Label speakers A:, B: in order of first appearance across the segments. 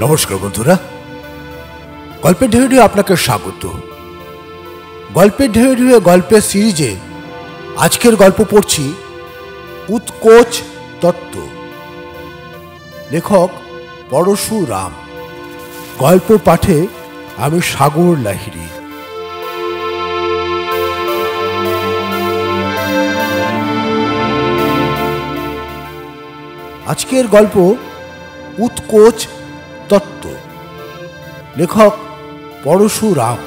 A: নমস্কার বন্ধুরা, গল্পের ঢেউ ঢেউ আপনাকে স্বাগত। গল্পের ঢেউ ঢেউ গল্পের সিরিজে আজকের গল্প পড়ছি উৎকোচ তত্ত্ব। লেখক পরশুরাম। গল্প পাঠে আমি সাগর লাহিড়ী। আজকের গল্প উৎকোচ তত্ত্ব। লেখক পরশুরাম।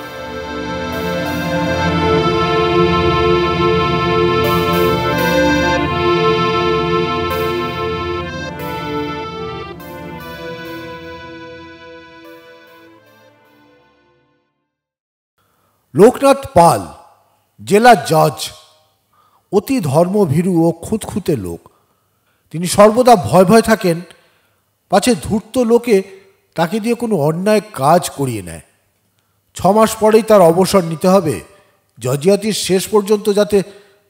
A: লোকনাথ পাল জেলা জজ, অতি ধর্মভীরু ও খুঁতখুঁতে লোক। তিনি সর্বদা ভয় ভয় থাকেন পাছে ধূর্ত লোকে তাকে দিয়ে কোনো অন্যায় কাজ করিয়ে নেয়। 6 মাস পরেই তার অবসর নিতে হবে। জজিয়াতির শেষ পর্যন্ত যাতে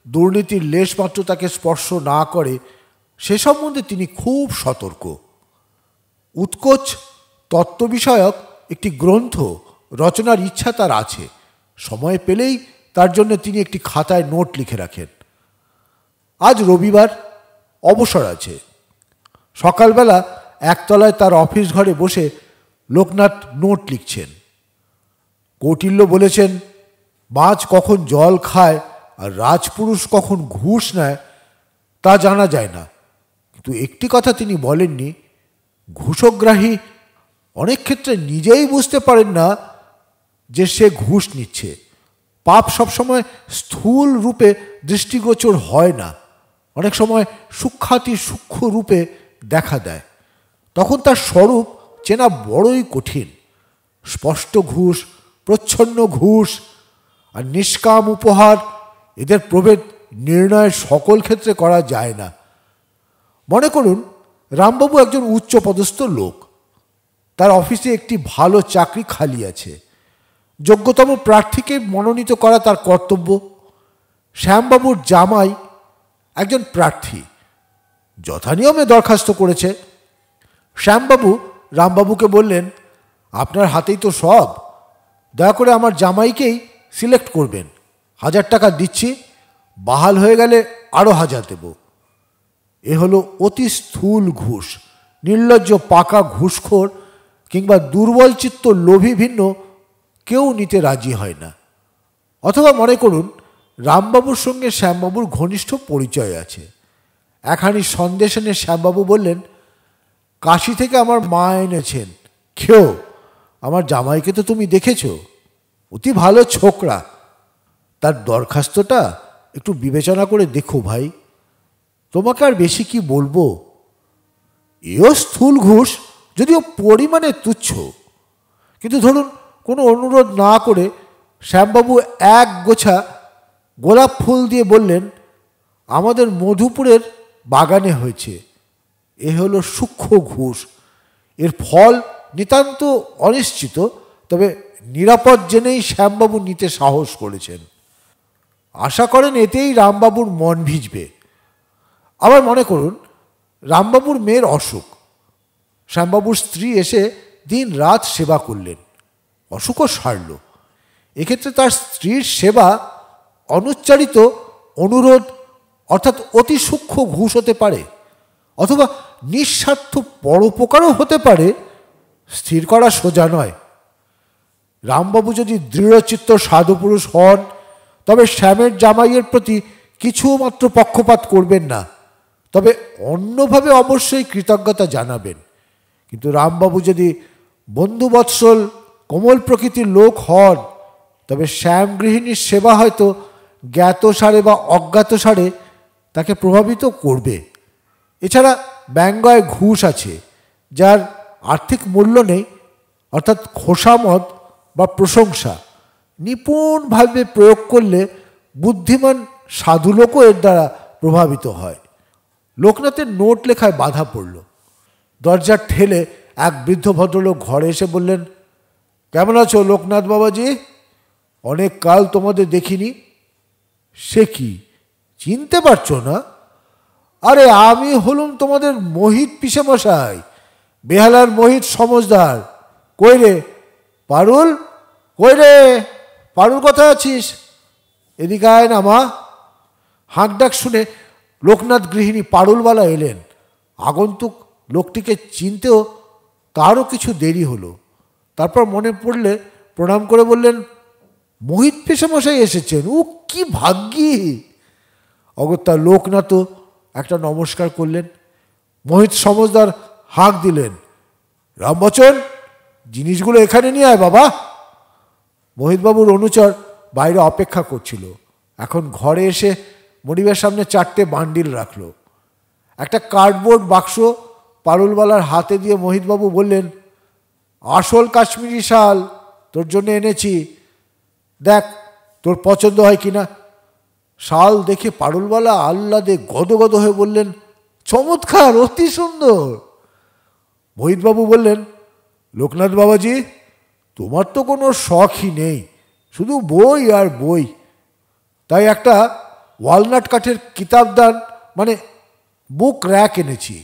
A: দুর্নীতির লেশমাত্র তাকে স্পর্শ না করে সে সম্বন্ধে তিনি খুব সতর্ক। উৎকোচ তত্ত্ব বিষয়ক একটি গ্রন্থ রচনার ইচ্ছা তার আছে। সময় পেলেই তার জন্য তিনি একটি খাতায় নোট লিখে রাখেন। আজ রবিবার, অবসর আছে। সকালবেলা একতলায় তার অফিস ঘরে বসে লোকনাথ নোট লিখছেন। কৌটিল্য বলেছেন, মাছ কখন জল খায় আর রাজপুরুষ কখন ঘুষ নেয় তা জানা যায় না। কিন্তু একটি কথা তিনি বলেননি, ঘুষগ্রাহী অনেক ক্ষেত্রে নিজেই বুঝতে পারেন না যে সে ঘুষ নিচ্ছে। পাপ সবসময় স্থূল রূপে দৃষ্টিগোচর হয় না, অনেক সময় সূক্ষ্মাতি সূক্ষ্ম রূপে দেখা দেয়। তখন তার স্বরূপ চেনা বড়ই কঠিন। স্পষ্ট ঘুষ, প্রচ্ছন্ন ঘুষ আর নিষ্কাম উপহার, এদের প্রভেদ নির্ণয় সকল ক্ষেত্রে করা যায় না। মনে করুন, রামবাবু একজন উচ্চপদস্থ লোক। তার অফিসে একটি ভালো চাকরি খালি আছে। যোগ্যতম প্রার্থীকে মনোনীত করা তার কর্তব্য। শ্যামবাবুর জামাই একজন প্রার্থী, যথানিয়মে দরখাস্ত করেছে। শ্যামবাবু রামবাবুকে বললেন, আপনার হাতেই তো সব, দয়া করে আমার জামাইকেই সিলেক্ট করবেন। 1000 টাকা দিচ্ছি, বাহাল হয়ে গেলে আরও 1000 দেব। এ হলো অতি স্থূল ঘুষ। নির্লজ্জ পাকা ঘুষখোর কিংবা দুর্বলচিত্ত লোভী ভিন্ন কেউ নিতে রাজি হয় না। অথবা মনে করুন, রামবাবুর সঙ্গে শ্যামবাবুর ঘনিষ্ঠ পরিচয় আছে। একখানি সন্দেশ এনে শ্যামবাবু বললেন, কাশি থেকে আমার মা এনেছেন, খেও। আমার জামাইকে তো তুমি দেখেছ, অতি ভালো ছোকরা। তার দরখাস্তটা একটু বিবেচনা করে দেখো ভাই। তোমাকে আর বেশি কি বলবো। এও স্থূল ঘুষ, যদিও পরিমাণে তুচ্ছ। কিন্তু ধরুন, কোনো অনুরোধ না করে শ্যামবাবু এক গোছা গোলাপ ফুল দিয়ে বললেন, আমাদের মধুপুরের বাগানে হয়েছে। এ হলো সূক্ষ্ম ঘুষ। এর ফল নিতান্ত অনিশ্চিত, তবে নিরাপদ জেনেই শ্যামবাবু নিতে সাহস করেছেন। আশা করেন এতেই রামবাবুর মন ভিজবে। আবার মনে করুন, রামবাবুর মেয়ের অসুখ। শ্যামবাবুর স্ত্রী এসে দিন রাত সেবা করলেন, অসুখও সারল। এক্ষেত্রে তার স্ত্রীর সেবা অনুচ্চারিত অনুরোধ, অর্থাৎ অতি সূক্ষ্ম ঘুষ হতে পারে, অথবা নিঃস্বার্থ পরোপকারও হতে পারে। স্থির করা সোজা নয়। রামবাবু যদি দৃঢ়চিত্ত সাধুপুরুষ হন, তবে শ্যামের জামাইয়ের প্রতি কিছুমাত্র পক্ষপাত করবেন না, তবে অন্যভাবে অবশ্যই কৃতজ্ঞতা জানাবেন। কিন্তু রামবাবু যদি বন্ধুবৎসল কোমল প্রকৃতির লোক হন, তবে শ্যাম গৃহিণীর সেবা হয়তো জ্ঞাতসারে বা অজ্ঞাতসারে তাকে প্রভাবিত করবে। এছাড়া ব্যঙ্গয় ঘুষ আছে, যার আর্থিক মূল্য নেই, অর্থাৎ খোসামদ বা প্রশংসা নিপুণভাবে প্রয়োগ করলে বুদ্ধিমান সাধুলোকও এর দ্বারা প্রভাবিত হয়। লোকনাথের নোট লেখায় বাধা পড়ল। দরজার ঠেলে এক বৃদ্ধ ভদ্রলোক ঘরে এসে বললেন, কেমন আছো লোকনাথ বাবাজি? অনেক কাল তোমাদের দেখিনি। সে কি, চিনতে পারছো না? আরে আমি হলুম তোমাদের মোহিত পিসেমশাই, বেহালার মোহিত সমজদার। কই রে পারুল, কই রে পারুল, কোথায় আছিস? এদিকে আয় না মা। হাঁক ডাক শুনে লোকনাথ গৃহিণী পারুলবালা এলেন। আগন্তুক লোকটিকে চিনতেও তারও কিছু দেরি হলো। তারপর মনে পড়লে প্রণাম করে বললেন, মোহিত পেশামশাই এসেছেন, ও কি ভাগ্যি। অগত্যা লোকনাথও একটা নমস্কার করলেন। মোহিত সমজদার হাঁক দিলেন, রামবচন, জিনিসগুলো এখানে নিয়ে আয় বাবা। মোহিতবাবুর অনুচর বাইরে অপেক্ষা করছিল। এখন ঘরে এসে মনিবের সামনে 4টে বান্ডিল রাখল। একটা কার্ডবোর্ড বাক্স পারুলবালার হাতে দিয়ে মোহিতবাবু বললেন, আসল কাশ্মীরি শাল তোর জন্য এনেছি, দেখ তোর পছন্দ হয় কিনা। শাল দেখে পারুলবালা আহ্লাদে গদগদ হয়ে বললেন, চমৎকার, অতি সুন্দর। মোহিতবাবু বললেন, লোকনাথ বাবাজি, তোমার তো কোনো শখই নেই, শুধু বই আর বই। তাই একটা ওয়ালনাট কাঠের কিতাবদান মানে বুক র্যাক এনেছি।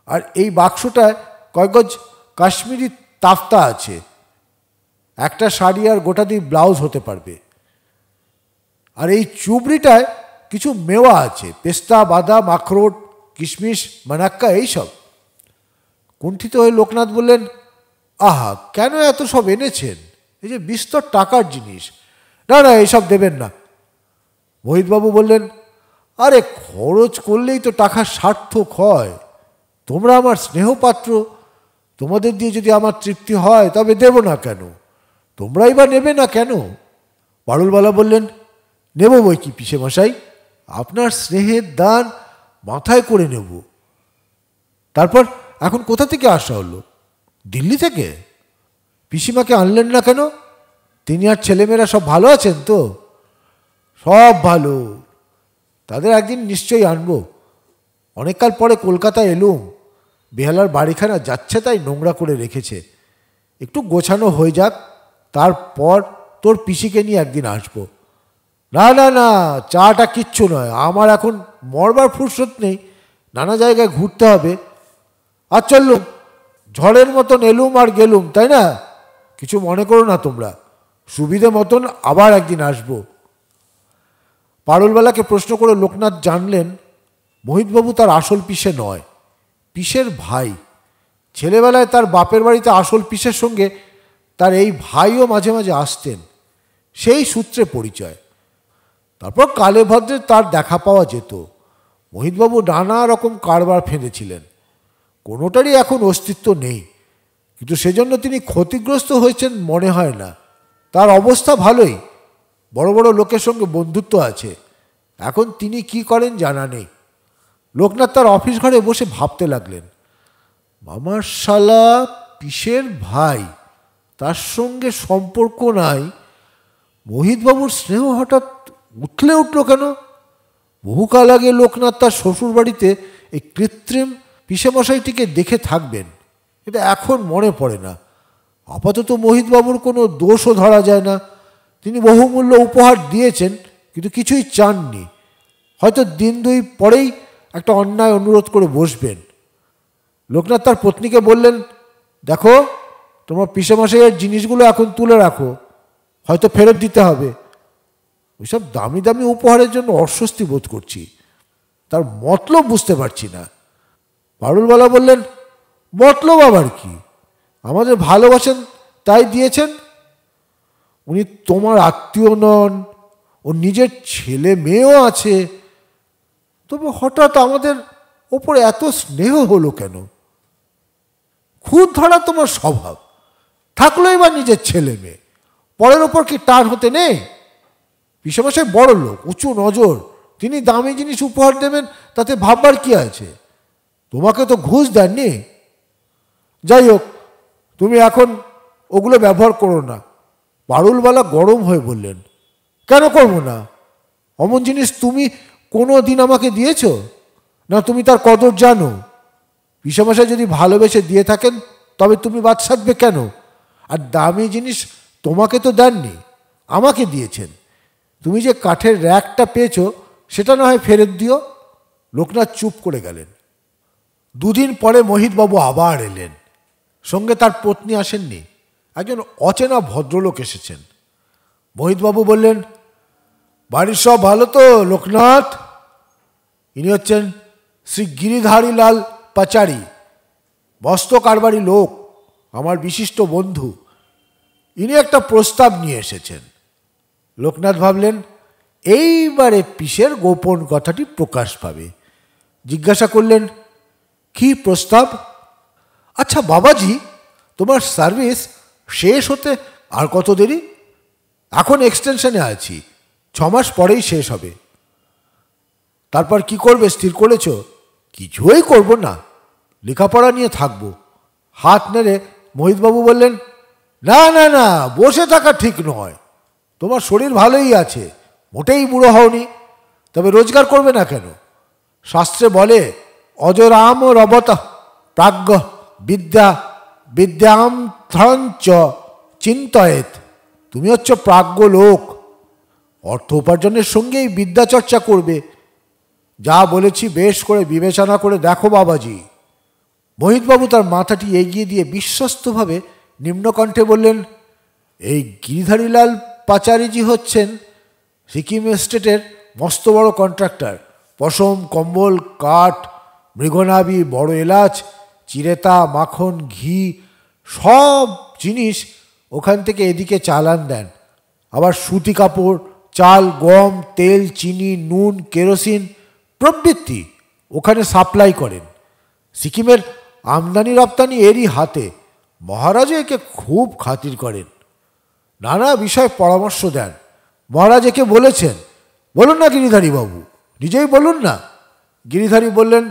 A: আর এই বাক্সটায় কয়েক গজ কাশ্মীরি তাফতা আছে। একটা শাড়ি আর গোটাদি ব্লাউজ হতে পারবে। আর এই চুবড়িটায় কিছু মেওয়া আছে, পেস্তা, বাদাম, আখরোট, কিশমিশ, মানাক্কা, এইসব। কুণ্ঠিত হয়ে লোকনাথ বললেন, আহা, কেন এত সব এনেছেন? এই যে বিস্তর টাকার জিনিস। না না, এইসব দেবেন না। মোহিতবাবু বললেন, আরে খরচ করলেই তো টাকা সার্থক হয়। তোমরা আমার স্নেহপাত্র, তোমাদের দিয়ে যদি আমার তৃপ্তি হয় তবে দেব না কেন? তোমরাই বা নেবে না কেন? পারুলবালা বললেন, নেব বই কি পিসেমশাই, আপনার স্নেহের দান মাথায় করে নেব। তারপর এখন কোথা থেকে আসা হলো? দিল্লি থেকে? পিসিমাকে আনলেন না কেন? তিনি আর ছেলেমেয়েরা সব ভালো আছেন তো? সব ভালো। তাদের একদিন নিশ্চয়ই আনবো। অনেককাল পরে কলকাতা এলুম। বেহালার বাড়িখানা যাচ্ছে তাই নোংরা করে রেখেছে, একটু গোছানো হয়ে যাক, তারপর তোর পিসিকে নিয়ে একদিন আসবো। না না না, চাটা কিচ্ছু নয়, আমার এখন মরবার ফুরসত নেই, নানা জায়গায় ঘুরতে হবে। আর চললুম, ঝড়ের মতন এলুম আর গেলুম, তাই না? কিছু মনে করো না তোমরা, সুবিধে মতন আবার একদিন আসবো। পারুলবালাকে প্রশ্ন করে লোকনাথ জানলেন, মোহিতবাবু তার আসল পিসে নয়, পিসের ভাই। ছেলেবেলায় তার বাপের বাড়িতে আসল পিসের সঙ্গে তার এই ভাইও মাঝে মাঝে আসতেন, সেই সূত্রে পরিচয়। তারপর কালে ভদ্রে তার দেখা পাওয়া যেত। মোহিতবাবু নানা রকম কারবার ফেঁদেছিলেন, কোনোটারই এখন অস্তিত্ব নেই, কিন্তু সেজন্য তিনি ক্ষতিগ্রস্ত হয়েছেন মনে হয় না। তার অবস্থা ভালোই, বড় বড় লোকের সঙ্গে বন্ধুত্ব আছে। এখন তিনি কি করেন জানা নেই। লোকনাথ তার অফিস ঘরে বসে ভাবতে লাগলেন, মামার শালা পিসের ভাই, তার সঙ্গে সম্পর্ক নাই, মোহিতবাবুর স্নেহ হঠাৎ উঠলে উঠল কেন? বহুকাল আগে লোকনাথ তার শ্বশুর বাড়িতে এই কৃত্রিম পিসেমশাইটিকে দেখে থাকবেন, এটা এখন মনে পড়ে না। আপাতত মোহিতবাবুর কোনো দোষও ধরা যায় না। তিনি বহুমূল্য উপহার দিয়েছেন, কিন্তু কিছুই চাননি। হয়তো দিন দুই পরেই একটা অন্যায় অনুরোধ করে বসবেন। লোকনাথ তার পত্নীকে বললেন, দেখো, তোমার পিসেমশাইয়ের জিনিসগুলো এখন তুলে রাখো, হয়তো ফেরত দিতে হবে। ওইসব দামি দামি উপহারের জন্য অস্বস্তি বোধ করছি, তার মতলব বুঝতে পারছি না। পারুলবালা বললেন, মতলব আবার কি? আমাদের ভালোবাসেন তাই দিয়েছেন। উনি তোমার আত্মীয় নন, ওর নিজের ছেলে মেয়েও আছে, তবে হঠাৎ আমাদের ওপরে এত স্নেহ হলো কেন? খুদ ধরা তোমার স্বভাব, থাকলোই বা নিজের ছেলে মেয়ে, পরের ওপর কি টান হতে নেই? পিসেমশাই বড় লোক, উঁচু নজর, তিনি দামি জিনিস উপহার দেবেন, তাতে ভাববার কি আছে? তোমাকে তো ঘুষ দেননি। যাই হোক, তুমি এখন ওগুলো ব্যবহার করো না। পারুলবালা গরম হয়ে বললেন, কেন করবো না? অমন জিনিস তুমি কোনো দিন আমাকে দিয়েছ না? তুমি তার কদর জানো? পিসেমশাই যদি ভালোবেসে দিয়ে থাকেন তবে তুমি বাদ সাধবে কেন? আর দামি জিনিস তোমাকে তো দেননি, আমাকে দিয়েছেন। তুমি যে কাঠের র্যাকটা পেয়েছো সেটা না হয় ফেরত দিও। লোকনাথ চুপ করে গেলেন। দুদিন পরে মোহিতবাবু আবার এলেন। সঙ্গে তার পত্নী আসেননি, একজন অচেনা ভদ্রলোক এসেছেন। মোহিতবাবু বললেন, বাড়ির সব ভালো তো লোকনাথ? ইনি হচ্ছেন শ্রী গিরিধারীলাল পাচারি, মস্ত কারবারি লোক, আমার বিশিষ্ট বন্ধু। ইনি একটা প্রস্তাব নিয়ে এসেছেন। লোকনাথ ভাবলেন, এইবারে পিসের গোপন কথাটি প্রকাশ পাবে। জিজ্ঞাসা করলেন, কি প্রস্তাব? আচ্ছা বাবাজি, তোমার সার্ভিস শেষ হতে আর কত দেরি? এখন এক্সটেনশনে আছি, 6 মাস পরেই শেষ হবে। তারপর কি করবে স্থির করেছ? কিছুই করব না, লেখাপড়া নিয়ে থাকবো। হাত নেড়ে মোহিতবাবু বললেন, না না না, বসে থাকা ঠিক নয়। তোমার শরীর ভালোই আছে, মোটেই বুড়ো হওনি, তবে রোজগার করবে না কেন? শাস্ত্রে বলে, অজরাম রবত প্রাজ্ঞ বিদ্যা বিদ্যাম ধ্রঞ্চ চিন্তয়েত। তুমি হচ্ছ প্রাজ্ঞ লোক, অর্থ উপার্জনের সঙ্গেই বিদ্যা চর্চা করবে। যা বলেছি বেশ করে বিবেচনা করে দেখো বাবাজি। মোহিতবাবু তার মাথাটি এগিয়ে দিয়ে বিশ্বস্তভাবে নিম্নকণ্ঠে বললেন, এই গিরিধারীলাল পাচারিজি হচ্ছেন সিকিম স্টেটের মস্ত বড় কন্ট্রাক্টর। পশম, কম্বল, কাঠ, মৃগনাভি, বড় এলাচ, চিরেতা, মাখন, ঘি সব জিনিস ওখান থেকে এদিকে চালান দেন। আবার সুতি কাপড়, চাল, গম, তেল, চিনি, নুন, কেরোসিন প্রভৃতি ওখানে সাপ্লাই করেন। সিকিমের আমদানি রপ্তানি এরই হাতে। মহারাজও একে খুব খাতির করেন, নানা বিষয়ে পরামর্শ দেন। মহারাজ একে বলেছেন, বলুন না গিরিধারী বাবু, নিজেই বলুন না। গিরিধারী বললেন,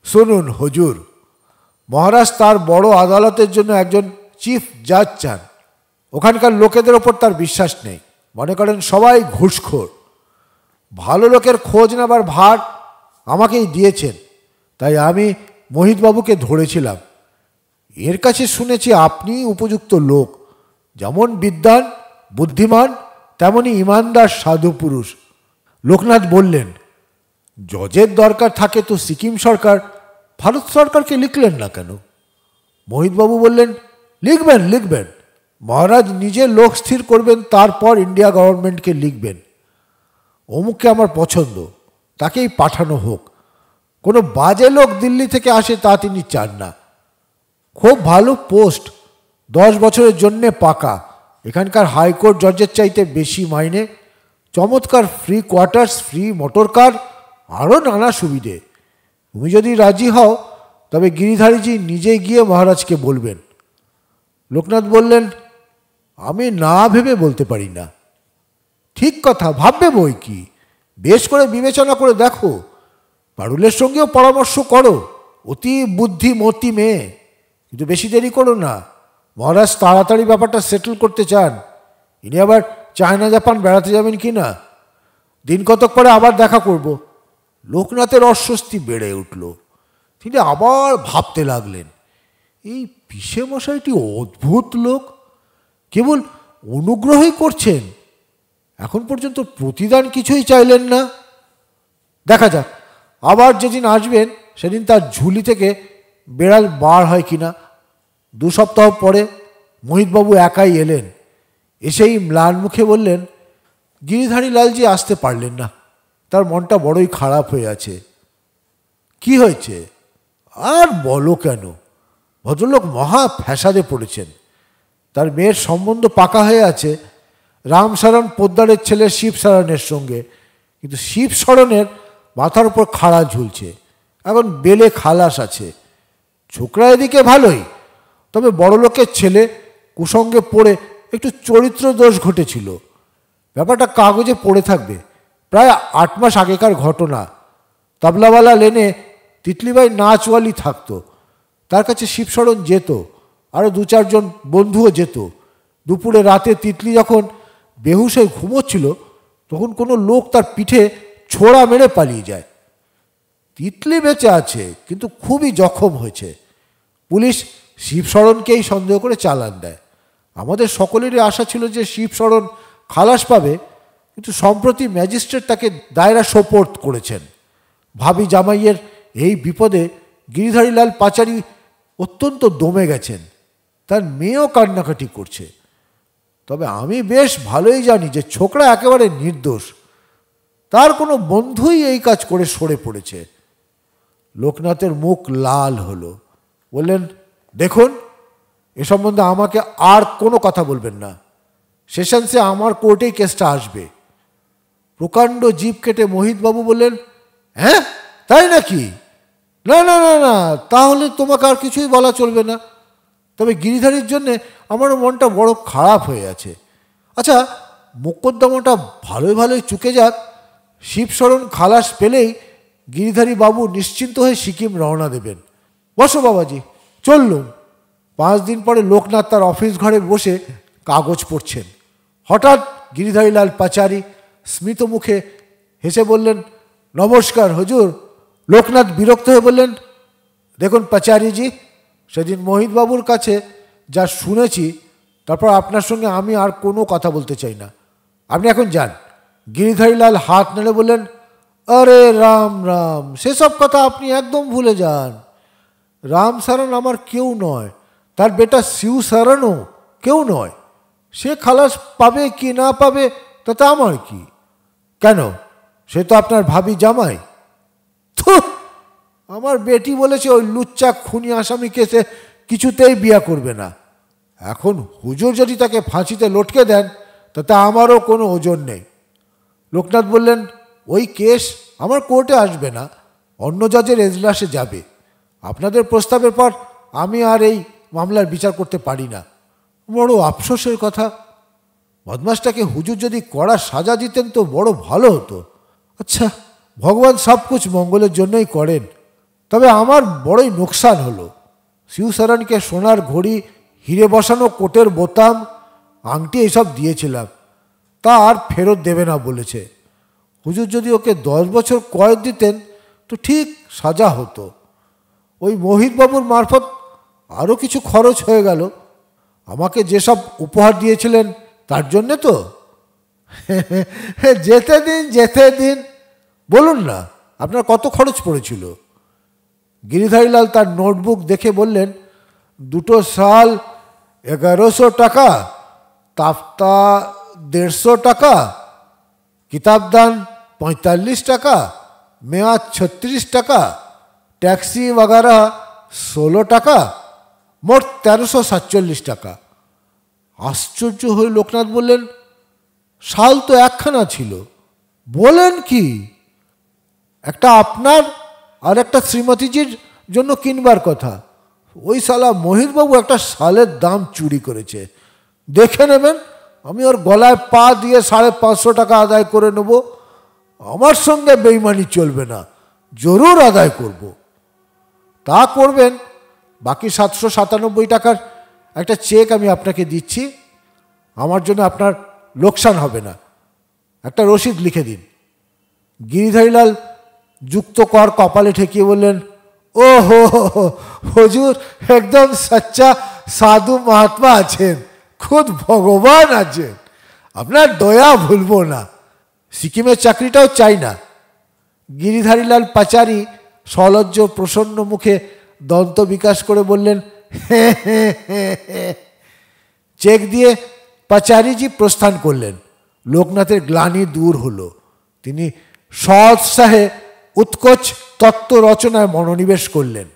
A: শুনুন হুজুর, মহারাজ তার বড় আদালতের জন্য একজন চিফ জাজ চান। ওখানকার লোকেদের ওপর তার বিশ্বাস নেই, মনে করেন সবাই ঘুষখোর। ভালো লোকের খোঁজ নেবার ভার আমাকেই দিয়েছেন, তাই আমি মোহিতবাবুকে ধরেছিলাম। এর কাছে শুনেছি আপনি উপযুক্ত লোক, যেমন বিদ্বান বুদ্ধিমান, তেমনি ইমানদার সাধু পুরুষ। লোকনাথ বললেন, জজের দরকার থাকে তো সিকিম সরকার ভারত সরকারকে লিখলেন না কেন? মোহিতবাবু বললেন, লিখবেন লিখবেন, মহারাজ নিজে লোক স্থির করবেন, তারপর ইন্ডিয়া গভর্নমেন্টকে লিখবেন, অমুককে আমার পছন্দ, তাকেই পাঠানো হোক। কোনো বাজে লোক দিল্লি থেকে আসে তা তিনি চান না। খুব ভালো পোস্ট, 10 বছরের জন্যে পাকা, এখানকার হাইকোর্ট জজের চাইতে বেশি মাইনে, চমৎকার free quarters, free motor car, আরও নানা সুবিধে। তুমি যদি রাজি হও তবে গিরিধারীজি নিজে গিয়ে মহারাজকে বলবেন। লোকনাথ বললেন, আমি না ভেবে বলতে পারি না। ঠিক কথা, ভাববে বই কি, বেশ করে বিবেচনা করে দেখো, পারুলের সঙ্গেও পরামর্শ করো, অতি বুদ্ধিমতী মেয়ে। কিন্তু বেশি দেরি করো না, মহারাজ তাড়াতাড়ি ব্যাপারটা সেটেল করতে চান। ইনি আবার চায়না জাপান বেড়াতে যাবেন কি না। দিন কতক পরে আবার দেখা করব। লোকনাথের অস্বস্তি বেড়ে উঠল। তিনি আবার ভাবতে লাগলেন, এই পিসে মশাইটি অদ্ভুত লোক, কেবল অনুগ্রহই করছেন, এখন পর্যন্ত প্রতিদান কিছুই চাইলেন না। দেখা যাক, আবার যেদিন আসবেন সেদিন তার ঝুলি থেকে বেড়াল বার হয় কিনা। 2 সপ্তাহ পরে মোহিতবাবু একাই এলেন। এসেই ম্লান মুখে বললেন, গিরিধারী লালজি আসতে পারলেন না, তার মনটা বড়ই খারাপ হয়ে আছে। কি হয়েছে? আর বলো কেন, ভদ্রলোক মহা ফ্যাসাদে পড়েছেন। তার মেয়ের সম্বন্ধ পাকা হয়ে আছে রামশরণ পোদ্দারের ছেলে শিবশরণের সঙ্গে, কিন্তু শিবশরণের মাথার উপর খাড়া ঝুলছে, এখন বেলে খালাস আছে। ছোকরা এদিকে ভালোই, তবে বড়লোকের ছেলে, কুসঙ্গে পড়ে একটু চরিত্র দোষ ঘটেছিল। ব্যাপারটা কাগজে পড়ে থাকবে, প্রায় 8 মাস আগেকার ঘটনা। তবলাওয়ালা লেনে তিতলিবাই নাচওয়ালি থাকতো, তার কাছে শিবশরণ যেত, আরও 2-4 জন বন্ধুও যেত। দুপুরে রাতে তিতলি যখন বেহুশ হয়ে ঘুমোচ্ছিল, তখন কোনো লোক তার পিঠে ছোড়া মেরে পালিয়ে যায়। তিতলি বেঁচে আছে, কিন্তু খুবই জখম হয়েছে। পুলিশ শিবশরণকেই সন্দেহ করে চালান দেয়। আমাদের সকলেরই আশা ছিল যে শিবশরণ খালাস পাবে, কিন্তু সম্প্রতি ম্যাজিস্ট্রেট তাকে দায়রা সোপর্দ করেছেন। ভাবি জামাইয়ের এই বিপদে গিরিধারীলাল পাচারি অত্যন্ত দমে গেছেন। তার মেয়েও কান্নাকাটি করছে। তবে আমি বেশ ভালোই জানি যে ছোকরা একেবারে নির্দোষ। তার কোনো বন্ধুই এই কাজ করে সরে পড়েছে। লোকনাথের মুখ লাল হলো। বললেন, দেখুন, এ সম্বন্ধে আমাকে আর কোনো কথা বলবেন না। সেশনসে আমার কোর্টেই কেসটা আসবে। প্রকাণ্ড জিভ কেটে মোহিতবাবু বললেন, হ্যাঁ তাই নাকি? না না না না, তাহলে তোমাকে আর কিছুই বলা চলবে না। তবে গিরিধারীর জন্যে আমারও মনটা বড় খারাপ হয়ে আছে। আচ্ছা, মোকদ্দমাটা ভালোই ভালোই চুকে যাক। শিবশরণ খালাস পেলেই গিরিধারী বাবু নিশ্চিন্ত হয়ে সিকিম রওনা দেবেন। বসো বাবাজি, চললুম। 5 দিন পরে লোকনাথ তার অফিস ঘরে বসে কাগজ পড়ছেন। হঠাৎ গিরিধারীলাল পাচারি স্মিত মুখে হেসে বললেন, নমস্কার হুজুর। লোকনাথ বিরক্ত হয়ে বললেন, দেখুন পাচারিজি, সেদিন মোহিতবাবুর কাছে যা শুনেছি, তারপর আপনার সঙ্গে আমি আর কোনো কথা বলতে চাই না। আপনি এখন যান। গিরিধারীলাল হাত নেড়ে বললেন, আরে রাম রাম, সেসব কথা আপনি একদম ভুলে যান। রাম সারণ আমার কেউ নয়, তার বেটা শিউ সারণও কেউ নয়। সে খালাস পাবে কি না পাবে তাতে আমার কি? কেন, সে তো আপনার ভাবি জামাই। থুঃ, আমার বেটি বলেছে ওই লুচ্চা খুনি আসামিকে সে কিছুতেই বিয়ে করবে না। এখন হুজুর যদি তাকে ফাঁসিতে লটকে দেন তাতে আমারও কোনো ওজন নেই। লোকনাথ বললেন, ওই কেস আমার কোর্টে আসবে না, অন্য জজের এজলাসে যাবে। আপনাদের প্রস্তাবের পর আমি আর এই মামলার বিচার করতে পারি না। বড় আফসোসের কথা। বদমাসটাকে হুজুর যদি কড়া সাজা দিতেন তো বড় ভালো হতো। আচ্ছা, ভগবান সব কুছ মঙ্গলের জন্যই করেন। তবে আমার বড়ই নোকসান হলো। শিবশরণকে সোনার ঘড়ি, হিরে বসানো কোটের বোতাম, আংটি এসব দিয়েছিলাম, তা আর ফেরত দেবে না বলেছে। হুজুর যদি ওকে 10 বছর কয়েদ দিতেন তো ঠিক সাজা হতো। ওই মোহিতবাবুর মারফত আরও কিছু খরচ হয়ে গেল। আমাকে যেসব উপহার দিয়েছিলেন তার জন্যে তো। যেতে দিন যেতে দিন, বলুন না আপনার কত খরচ পড়েছিল? গিরিধারীলাল তার নোটবুক দেখে বললেন, 2 শাল 1100 টাকা, তাফতা 150 টাকা, কিতাবদান 45 টাকা, মেয়াদ 36 টাকা, ট্যাক্সি वगैरह 16 টাকা, মোট 1347 টাকা। আশ্চর্য হয়ে লোকনাথ বললেন, শাল তো একখানা ছিল। বলেন কি? একটা আপনার আর একটা শ্রীমতীজির জন্য কিনবার কথা। ওই শালা মোহিতবাবু একটা শালের দাম চুরি করেছে। দেখে নেবেন, আমি ওর গলায় পা দিয়ে 550 টাকা আদায় করে নেব। আমার সঙ্গে বেইমানি চলবে না, জরুর আদায় করব। তা করবেন, বাকি 797 টাকার একটা চেক আমি আপনাকে দিচ্ছি। আমার জন্য আপনার লোকসান হবে না, একটা রসিদ লিখে দিন। গিরিধারীলাল যুক্ত কর কপালে ঠেকিয়ে বললেন, ও হো হুজুর একদম সচ্চা সাধু মহাত্মা আছেন, খুদ ভগবান আছেন, আপনার দয়া ভুলব না। সিকিমের চাকরিটাও চাই না। গিরিধারীলাল পাচারি সলজ্জ প্রসন্ন মুখে দন্ত বিকাশ করে বললেন, চেক দিয়ে পাচারিজি প্রস্থান করলেন। লোকনাথের গ্লানি দূর হলো। তিনি সৎসাহে উৎকোচ তত্ত্ব রচনায় মনোনিবেশ করলেন।